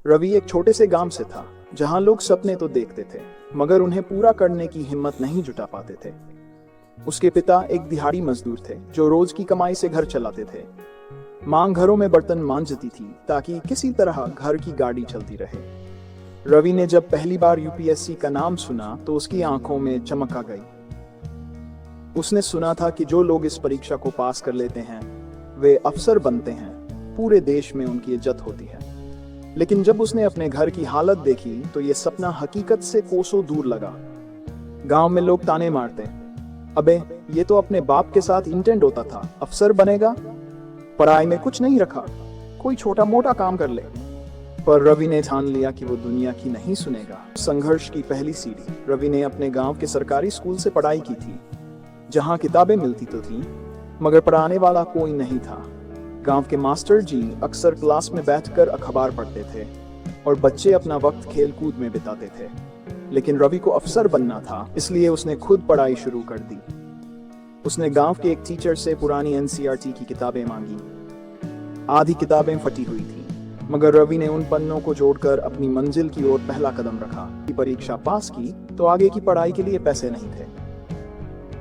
रवि एक छोटे से गांव से था जहां लोग सपने तो देखते थे मगर उन्हें पूरा करने की हिम्मत नहीं जुटा पाते थे। उसके पिता एक दिहाड़ी मजदूर थे जो रोज की कमाई से घर चलाते थे। मां घरों में बर्तन मांजती थी ताकि किसी तरह घर की गाड़ी चलती रहे। रवि ने जब पहली बार यूपीएससी का नाम सुना तो उसकी आंखों में चमक आ गई। उसने सुना था कि जो लोग इस परीक्षा को पास कर लेते हैं वे अफसर बनते हैं, पूरे देश में उनकी इज्जत होती है। लेकिन जब उसने अपने घर की हालत देखी तो ये सपना हकीकत से कोसों दूर लगा। गांव में लोग ताने मारते, अबे ये तो अपने बाप के साथ इंटेंड होता था, अफसर बनेगा, पढ़ाई में कुछ नहीं रखा, कोई छोटा मोटा काम कर ले। पर रवि ने ठान लिया कि वो दुनिया की नहीं सुनेगा। संघर्ष की पहली सीढ़ी। रवि ने अपने गांव के सरकारी स्कूल से पढ़ाई की थी, जहां किताबें मिलती तो थी मगर पढ़ाने वाला कोई नहीं था। गांव के मास्टर जी अक्सर क्लास में बैठकर अखबार पढ़ते थे और बच्चे अपना वक्त खेल कूद में बिताते थे। लेकिन रवि को अफसर बनना था, इसलिए उसने खुद पढ़ाई शुरू कर दी। उसने गांव के एक टीचर से पुरानी एनसीईआरटी की किताबें मांगी। आधी किताबें फटी हुई थी मगर रवि ने उन पन्नों को जोड़कर अपनी मंजिल की ओर पहला कदम रखा। परीक्षा पास की तो आगे की पढ़ाई के लिए पैसे नहीं थे।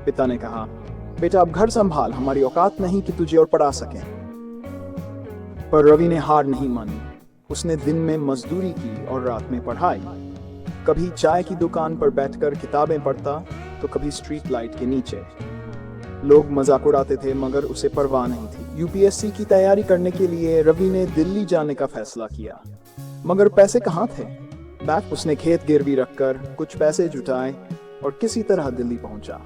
पिता ने कहा, बेटा अब घर संभाल, हमारी औकात नहीं कि तुझे और पढ़ा सकें। पर रवि ने हार नहीं मानी। उसने दिन में मजदूरी की और रात में पढ़ाई। कभी चाय की दुकान पर बैठकर किताबें पढ़ता तो कभी स्ट्रीट लाइट के नीचे। लोग मजाक उड़ाते थे मगर उसे परवाह नहीं थी। यूपीएससी की तैयारी करने के लिए रवि ने दिल्ली जाने का फैसला किया मगर पैसे कहाँ थे। बैग उसने खेत गिरवी रखकर कुछ पैसे जुटाए और किसी तरह दिल्ली पहुंचा।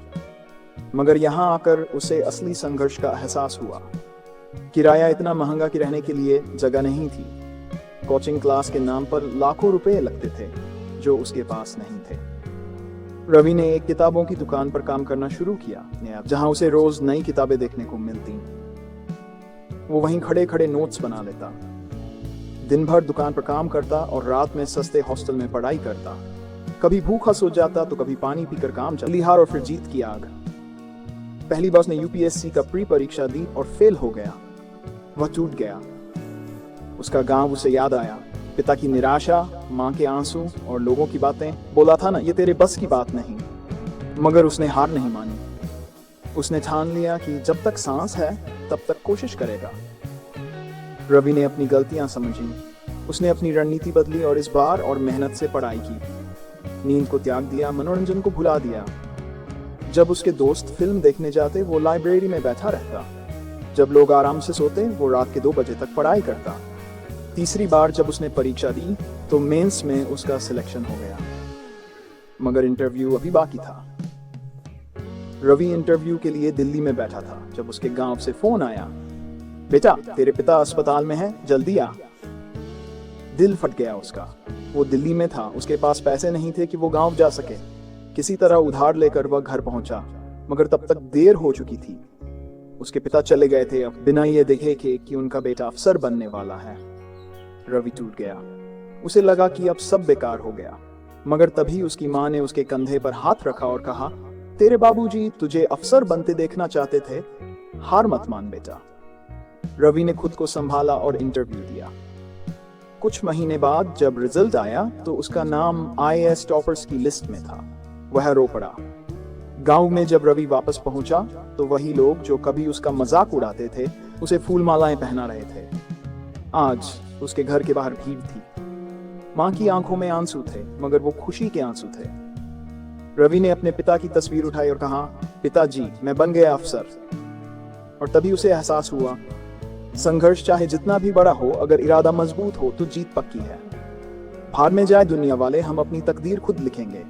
मगर यहाँ आकर उसे असली संघर्ष का एहसास हुआ। किराया इतना महंगा कि रहने के लिए जगह नहीं थी। कोचिंग क्लास के नाम पर लाखों रुपए लगते थे जो उसके पास नहीं थे। रवि ने एक किताबों की दुकान पर काम करना शुरू किया, जहां उसे रोज नई किताबें देखने को मिलती। वो वहीं खड़े खड़े नोट्स बना लेता, दिन भर दुकान पर काम करता और रात में सस्ते हॉस्टल में पढ़ाई करता। कभी भूखा सो जाता तो कभी पानी पीकर काम चली। हार और फिर जीत की आग। पहली बार उसने यूपीएससी का प्री परीक्षा दी और फेल हो गया। वह टूट गया। उसका गांव उसे याद आया, पिता की निराशा, मां के आंसू और लोगों की बातें। बोला था ना, ये तेरे बस की बात नहीं। मगर उसने हार नहीं मानी। उसने ठान लिया कि जब तक सांस है तब तक कोशिश करेगा। रवि ने अपनी गलतियां समझी। उसने अपनी रणनीति बदली और इस बार और मेहनत से पढ़ाई की। नींद को त्याग दिया, मनोरंजन को भुला दिया। जब उसके दोस्त फिल्म देखने जाते वो लाइब्रेरी में बैठा रहता। जब लोग आराम से सोते वो रात के 2 बजे तक पढ़ाई करता। तीसरी बार जब उसने परीक्षा दी तो मेंस में उसका सिलेक्शन हो गया मगर इंटरव्यू अभी बाकी था। रवि इंटरव्यू के लिए दिल्ली में बैठा था जब उसके गांव से फोन आया, बेटा तेरे पिता अस्पताल में हैं, जल्दी आ। दिल फट गया उसका। वो दिल्ली में था, उसके पास पैसे नहीं थे कि वो गांव जा सके। किसी तरह उधार लेकर वह घर पहुंचा मगर तब तक देर हो चुकी थी। उसके पिता चले गए थे अब बिना ये देखे कि उनका बेटा अफसर बनने वाला है। रवि टूट गया। उसे लगा कि अब सब बेकार हो गया। मगर तभी उसकी मां ने उसके कंधे पर हाथ रखा और कहा, तेरे बाबूजी तुझे अफसर बनते देखना चाहते थे, हार मत मान बेटा। रवि ने खुद को संभाला और इंटरव्यू दिया। कुछ महीने बाद जब रिजल्ट आया तो उसका नाम आईएएस टॉपर्स की लिस्ट में था। वह रो पड़ा। गांव में जब रवि वापस पहुंचा तो वही लोग जो कभी उसका मजाक उड़ाते थे उसे फूल मालाएं पहना रहे थे। आज उसके घर के बाहर भीड़ थी। मां की आंखों में आंसू थे मगर वो खुशी के आंसू थे। रवि ने अपने पिता की तस्वीर उठाई और कहा, पिताजी मैं बन गया अफसर। और तभी उसे एहसास हुआ, संघर्ष चाहे जितना भी बड़ा हो, अगर इरादा मजबूत हो तो जीत पक्की है। भाड़ में जाए दुनिया वाले, हम अपनी तकदीर खुद लिखेंगे।